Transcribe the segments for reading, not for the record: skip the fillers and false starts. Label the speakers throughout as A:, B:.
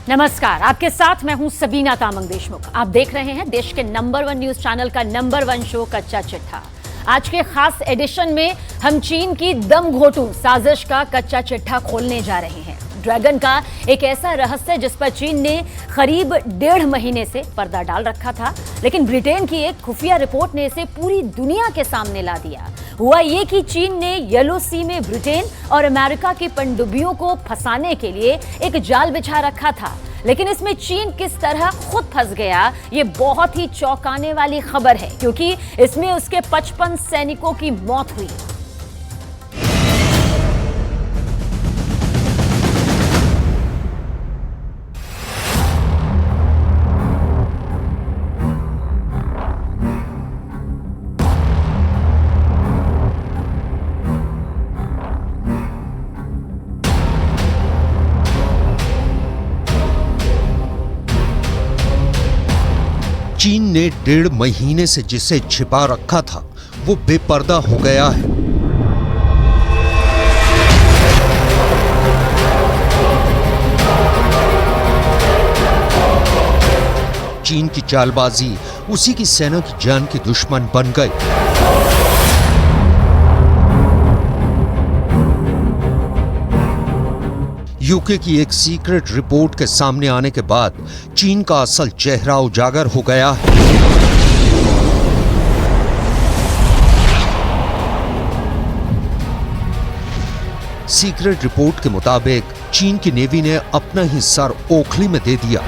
A: नमस्कार, आपके साथ मैं हूं सबीना तामंग देशमुख। आप देख रहे हैं देश के नंबर 1 न्यूज चैनल का नंबर 1 शो कच्चा चिट्ठा। आज के खास एडिशन में हम चीन की दम घोटू साजिश का कच्चा चिट्ठा खोलने जा रहे हैं। ड्रैगन का एक ऐसा रहस्य जिस पर चीन ने करीब 1.5 महीने से पर्दा डाल रखा था, लेकिन ब्रिटेन की एक खुफिया रिपोर्ट ने इसे पूरी दुनिया के सामने ला दिया। हुआ ये कि चीन ने येलो सी में ब्रिटेन और अमेरिका की पनडुब्बियों को फंसाने के लिए एक जाल बिछा रखा था, लेकिन इसमें चीन किस तरह खुद फंस गया, ये बहुत ही चौंकाने वाली खबर है, क्योंकि इसमें उसके 55 सैनिकों की मौत हुई।
B: चीन ने 1.5 महीने से जिसे छिपा रखा था वो बेपर्दा हो गया है। चीन की चालबाजी उसी की सेना की जान की दुश्मन बन गई। यूके की एक सीक्रेट रिपोर्ट के सामने आने के बाद चीन का असल चेहरा उजागर हो गया है। सीक्रेट रिपोर्ट के मुताबिक चीन की नेवी ने अपना ही सर ओखली में दे दिया।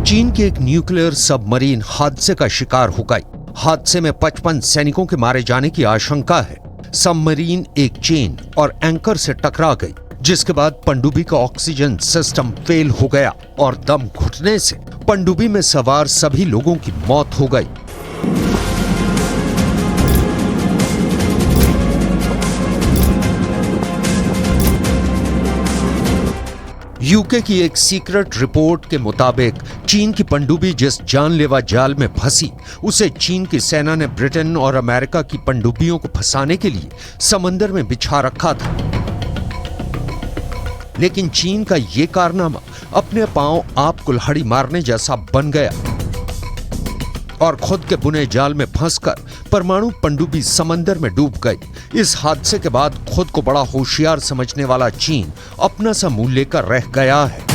B: चीन की एक न्यूक्लियर सबमरीन हादसे का शिकार हो गई। हादसे में 55 सैनिकों के मारे जाने की आशंका है। सबमरीन एक चेन और एंकर से टकरा गई, जिसके बाद पनडुब्बी का ऑक्सीजन सिस्टम फेल हो गया और दम घुटने से पनडुब्बी में सवार सभी लोगों की मौत हो गई। यूके की एक सीक्रेट रिपोर्ट के मुताबिक चीन की पनडुब्बी जिस जानलेवा जाल में फंसी, उसे चीन की सेना ने ब्रिटेन और अमेरिका की पनडुब्बियों को फंसाने के लिए समंदर में बिछा रखा था। लेकिन चीन का यह कारनामा अपने पांव आप कुल्हाड़ी मारने जैसा बन गया और खुद के बुने जाल में फंसकर परमाणु पनडुब्बी समंदर में डूब गई। इस हादसे के बाद खुद को बड़ा होशियार समझने वाला चीन अपना सा मुंह लेकर रह गया है।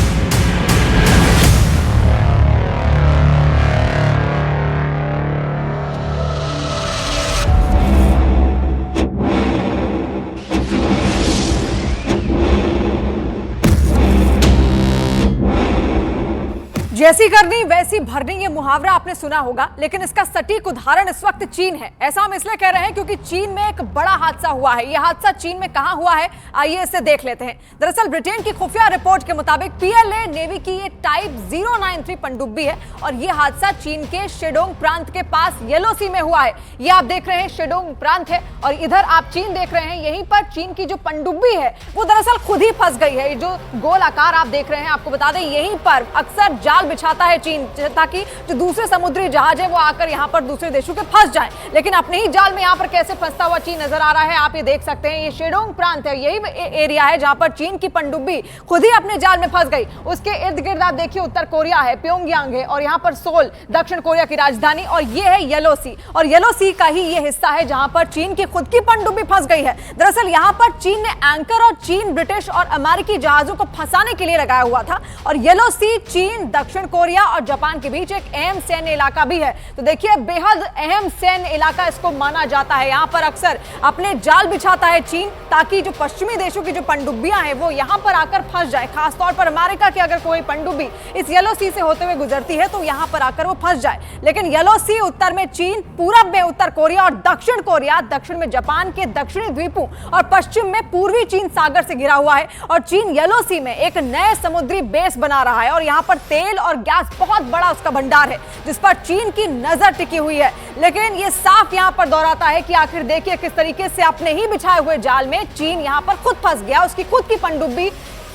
C: जैसी करनी वैसी भरनी, ये मुहावरा आपने सुना होगा, लेकिन इसका सटीक उदाहरण इस वक्त चीन है। ऐसा हम इसलिए कह रहे हैं क्योंकि चीन में एक बड़ा हादसा हुआ है। यह हादसा चीन में कहां हुआ है, आइए इसे देख लेते हैं। दरअसल ब्रिटेन की खुफिया रिपोर्ट के मुताबिक पीएलए नेवी की ये टाइप 093 पनडुब्बी है और यह हादसा चीन के शेडोंग प्रांत के पास येलो सी में हुआ है। ये आप देख रहे हैं शेडोंग प्रांत है और इधर आप चीन देख रहे हैं। यहीं पर चीन की जो पनडुब्बी है वो दरअसल खुद ही फंस गई है। जो गोल आकार आप देख रहे हैं, आपको बता दें यहीं पर अक्सर जाल बिछाता है चीन, ताकि जो दूसरे समुद्री जहाज है वो आकर यहां पर दूसरे देशों के फंस जाएं। लेकिन अपने ही जाल में यहां पर कैसे फंसता हुआ चीन नजर आ रहा है, आप ये देख सकते हैं। ये शेडोंग प्रांत है, यही एरिया है जहां पर चीन की पनडुब्बी खुद ही अपने जाल में फंस गई। उसके इर्द गिर्द आप देखिए उत्तर कोरिया है, प्योंगयांग है और यहां पर सोल दक्षिण कोरिया की राजधानी, और ये है येलो सी। और येलो सी का ही ये हिस्सा है जहां पर चीन की खुद की पनडुब्बी फंस गई है। दरअसल यहां पर चीन ने एंकर और चीन, ब्रिटिश और अमेरिकी जहाजों को फंसाने के लिए लगाया हुआ था। और येलो सी चीन, दक्षिण कोरिया और जापान के बीच एक अहम सैन्य इलाका भी है। तो देखिए बेहद अहम सैन्य इलाका इसको माना जाता है। यहां पर अक्सर अपने जाल बिछाता है चीन, ताकि जो पश्चिमी देशों की जो पनडुब्बियां हैं वो यहां पर आकर फंस जाए। खासतौर पर अमेरिका की अगर कोई पनडुब्बी इस येलो सी से होते हुए गुजरती है तो यहां पर आकर वो फंस जाए। लेकिन येलो सी उत्तर में चीन, पूरब में उत्तर कोरिया और दक्षिण कोरिया, दक्षिण में जापान के दक्षिणी द्वीपों और पश्चिम में पूर्वी चीन सागर से घिरा हुआ है। और चीन येलो सी में एक नए समुद्री बेस बना रहा है और यहां पर तेल और गैस बहुत बड़ा उसका भंडार है, जिस पर चीन की नजर टिकी हुई है। लेकिन यह साफ यहां पर दोहराता है कि आखिर देखिए किस तरीके से अपने ही बिछाए हुए जाल में चीन यहां पर खुद फंस गया। उसकी खुद की पनडुब्बी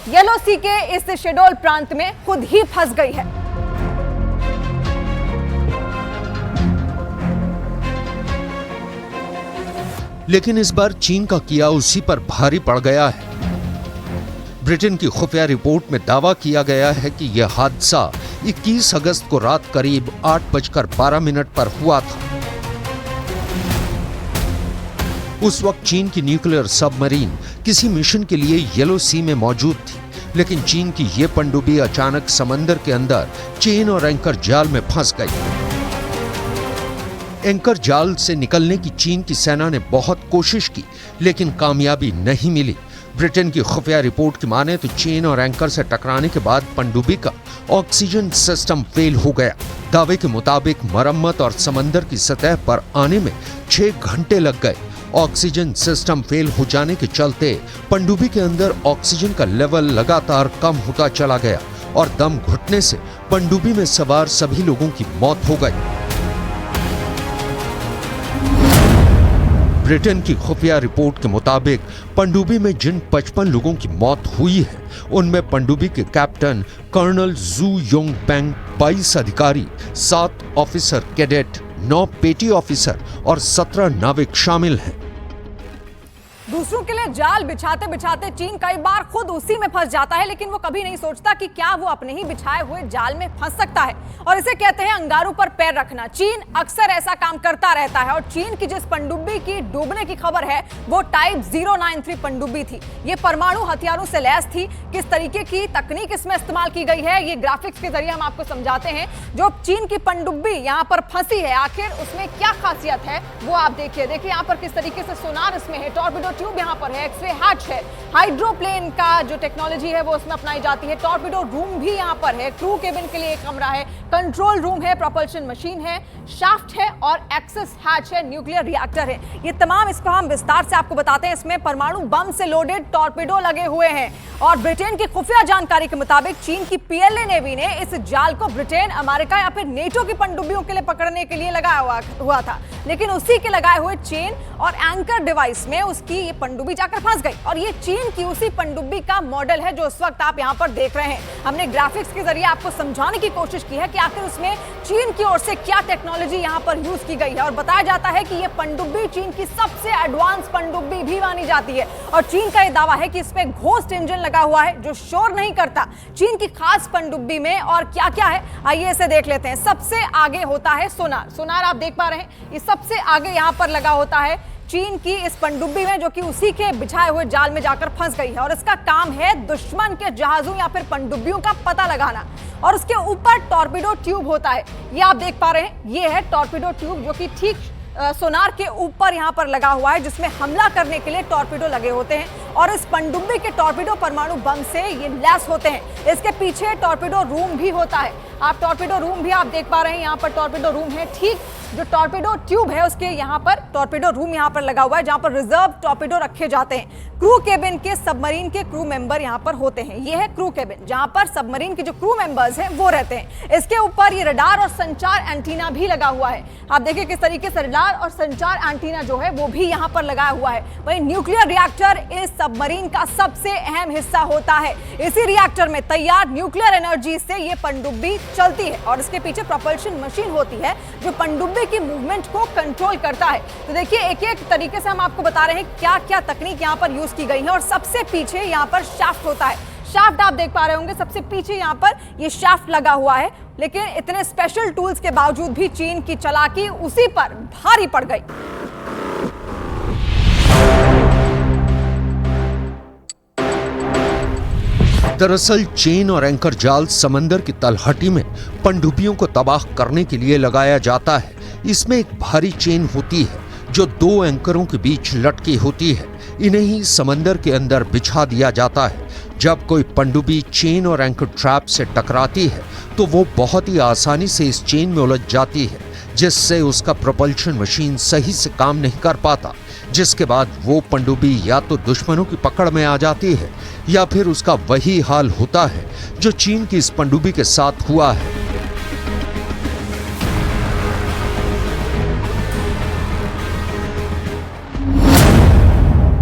C: येलो सी के इस शेडोल प्रांत में खुद ही फंस गई है।
B: लेकिन इस बार चीन का किया उसी पर भारी पड़ गया है। ब्रिटेन की खुफिया रिपोर्ट में दावा किया गया है कि यह हादसा 21 अगस्त को रात करीब 8:12 पर हुआ था। उस वक्त चीन की न्यूक्लियर सबमरीन किसी मिशन के लिए येलो सी में मौजूद थी, लेकिन चीन की यह पनडुब्बी अचानक समंदर के अंदर चेन और एंकर जाल में फंस गई। एंकर जाल से निकलने की चीन की सेना ने बहुत कोशिश की, लेकिन कामयाबी नहीं मिली। ब्रिटेन की खुफिया रिपोर्ट की माने तो चेन और एंकर से टकराने के बाद पनडुब्बी का ऑक्सीजन सिस्टम फेल हो गया। दावे के मुताबिक मरम्मत और समंदर की सतह पर आने में 6 घंटे लग गए। ऑक्सीजन सिस्टम फेल हो जाने के चलते पनडुब्बी के अंदर ऑक्सीजन का लेवल लगातार कम होता चला गया और दम घुटने से पनडुब्बी में सवार सभी लोगों की मौत हो गई। ब्रिटेन की खुफिया रिपोर्ट के मुताबिक पनडुब्बी में जिन 55 लोगों की मौत हुई है, उनमें पनडुब्बी के कैप्टन कर्नल जू योंग पेंग, 22 अधिकारी, 7 ऑफिसर कैडेट, 9 पेटी ऑफिसर और 17 नाविक शामिल हैं।
C: दूसरों के लिए जाल बिछाते बिछाते चीन कई बार खुद उसी में फंस जाता है, लेकिन वो कभी नहीं सोचता कि क्या वो अपने ही बिछाए हुए जाल में फंस सकता है, और इसे कहते हैं अंगारों पर पैर रखना। चीन अक्सर ऐसा काम करता रहता है, और चीन की जिस पनडुब्बी की डूबने की खबर है वो टाइप 093 पनडुब्बी थी। ये परमाणु हथियारों से लैस थी। किस तरीके की तकनीक इसमें इस्तेमाल की गई है, ये ग्राफिक्स के जरिए हम आपको समझाते हैं। जो चीन की पनडुब्बी यहाँ पर फंसी है, आखिर उसमें क्या खासियत है वो आप देखिए यहाँ पर किस तरीके से सोनार इसमें है, टॉर्पिडो ट्यूब यहाँ पर है, एक्सरे हैच है, हाइड्रोप्लेन का जो टेक्नोलॉजी है वो उसमें अपनाई जाती है, टॉर्पिडो रूम भी यहाँ पर है, क्रू केबिन के लिए एक कमरा है, कंट्रोल रूम है, प्रोपल्शन मशीन है, शाफ्ट है और एक्सेस हैच है, न्यूक्लियर रिएक्टर है। ये तमाम इसको हम विस्तार से आपको बताते हैं। इसमें परमाणु बम से लोडेड टॉर्पिडो लगे हुए हैं, और ब्रिटेन की खुफिया जानकारी के मुताबिक चीन की पीएलए नेवी ने इस जाल को ब्रिटेन, अमेरिका या फिर नेटो की पनडुब्बियों के लिए पकड़ने के लिए लगाया हुआ था, लेकिन उसी के लगाए हुए चेन और एंकर डिवाइस में उसकी ये पनडुब्बी जाकर फंस गई। और ये चीन की उसी पनडुब्बी का मॉडल है जो इस वक्त आप यहाँ पर देख रहे हैं। हमने ग्राफिक्स के जरिए आपको समझाने की कोशिश की है कि आखिर उसमें चीन की ओर से क्या टेक्नोलॉजी यहाँ पर यूज की गई है, और बताया जाता है कि ये पनडुब्बी चीन की सबसे एडवांस पनडुब्बी भी मानी जाती है। और चीन का ये दावा है कि इसमें घोस्ट इंजन लगा हुआ है जो शोर नहीं करता। चीन की खास पनडुब्बी में और क्या क्या है, आइए इसे देख लेते हैं। सबसे आगे होता है सोनार। सोनार आप देख पा रहे हैं, ये सबसे आगे यहाँ पर लगा होता है चीन की इस पनडुब्बी में, जो कि उसी के बिछाए हुए जाल में जाकर फंस गई है, और इसका काम है दुश्मन के जहाजों या फिर पनडुब्बियों का पता लगाना। और उसके ऊपर टॉर्पिडो ट्यूब होता है, ये आप देख पा रहे हैं, ये है टॉर्पिडो ट्यूब जो कि ठीक सोनार के ऊपर यहाँ पर लगा हुआ है, जिसमें हमला करने के लिए टॉर्पिडो लगे होते हैं, और इस पनडुब्बी के टॉर्पिडो परमाणु बम से ये लैस होते हैं। इसके पीछे टॉर्पिडो रूम भी होता है, आप टॉर्पिडो रूम भी आप देख पा रहे हैं, यहाँ पर टॉर्पिडो रूम है, ठीक जो टॉर्पिडो ट्यूब है उसके यहाँ पर टॉर्पिडो रूम यहाँ पर लगा हुआ है, जहाँ पर रिजर्व टॉर्पिडो रखे जाते हैं। क्रू केबिन के सबमरीन के क्रू मेंबर यहाँ पर होते हैं, ये है क्रू केबिन जहाँ पर सबमरीन के जो क्रू मेंबर्स हैं वो रहते हैं। इसके ऊपर ये रडार और संचार एंटीना भी लगा हुआ है, आप देखिए किस तरीके से रडार और संचार एंटीना जो है वो भी यहाँ पर लगाया हुआ है। वही न्यूक्लियर रिएक्टर इस सबमरीन का सबसे अहम हिस्सा होता है। इसी रिएक्टर में तैयार न्यूक्लियर एनर्जी से ये पनडुब्बी चलती है, और इसके पीछे प्रोपल्शन मशीन होती है जो पनडुब्बी की मूवमेंट को कंट्रोल करता है। तो देखिए एक एक तरीके से हम आपको बता रहे हैं क्या क्या तकनीक यहाँ पर यूज की गई है। और सबसे पीछे यहाँ पर शाफ्ट होता है, शाफ्ट आप देख पा रहे होंगे, सबसे पीछे यहाँ पर ये शाफ्ट लगा हुआ है, लेकिन इतने स्पेशल टूल्स के बावजूद भी चीन की चालाकी उसी पर भारी पड़ गई।
B: दरअसल चेन और एंकर जाल समंदर की तलहटी में पनडुब्बियों को तबाह करने के लिए लगाया जाता है। इसमें एक भारी चेन होती है जो 2 एंकरों के बीच लटकी होती है। इन्हें ही समंदर के अंदर बिछा दिया जाता है। जब कोई पनडुब्बी चेन और एंकर ट्रैप से टकराती है तो वो बहुत ही आसानी से इस चेन में उलझ जाती है, जिससे उसका प्रोपल्शन मशीन सही से काम नहीं कर पाता, जिसके बाद वो पनडुब्बी या तो दुश्मनों की पकड़ में आ जाती है या फिर उसका वही हाल होता है जो चीन की इस पनडुब्बी के साथ हुआ है।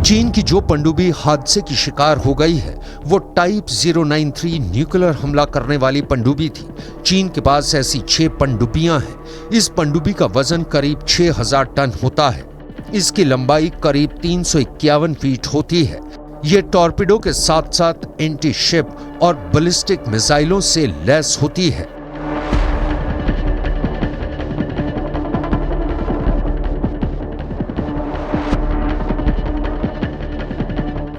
B: चीन की जो पनडुब्बी हादसे की शिकार हो गई है वो टाइप 093 न्यूक्लियर हमला करने वाली पनडुब्बी थी। चीन के पास ऐसी 6 पनडुब्बियां हैं। इस पनडुब्बी का वजन करीब 6000 टन होता है। इसकी लंबाई करीब 351 फीट होती है। ये टॉर्पिडो के साथ साथ एंटी शिप और बैलिस्टिक मिसाइलों से लैस होती है।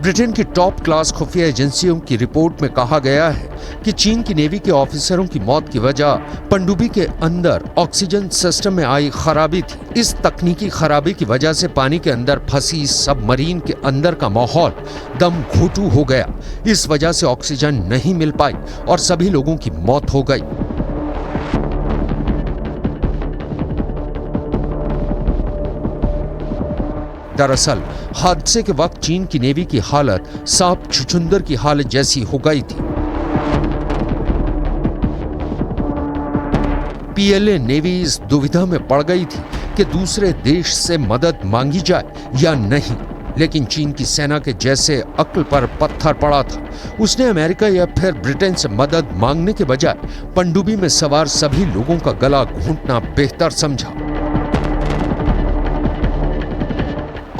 B: ब्रिटेन की टॉप क्लास खुफिया एजेंसियों की रिपोर्ट में कहा गया है कि चीन की नेवी के ऑफिसरों की मौत की वजह पनडुब्बी के अंदर ऑक्सीजन सिस्टम में आई खराबी थी। इस तकनीकी खराबी की वजह से पानी के अंदर फंसी सबमरीन के अंदर का माहौल दम घोटू हो गया। इस वजह से ऑक्सीजन नहीं मिल पाई और सभी लोगों की मौत हो गई। दरअसल हादसे के वक्त चीन की नेवी की हालत सांप छुछुंदर की हालत जैसी हो गई थी। पीएलए नेवी इस दुविधा में पड़ गई थी कि दूसरे देश से मदद मांगी जाए या नहीं, लेकिन चीन की सेना के जैसे अक्ल पर पत्थर पड़ा था। उसने अमेरिका या फिर ब्रिटेन से मदद मांगने के बजाय पनडुब्बी में सवार सभी लोगों का गला घोंटना बेहतर समझा।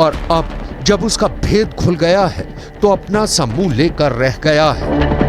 B: और अब जब उसका भेद खुल गया है तो अपना सा मुंह लेकर रह गया है।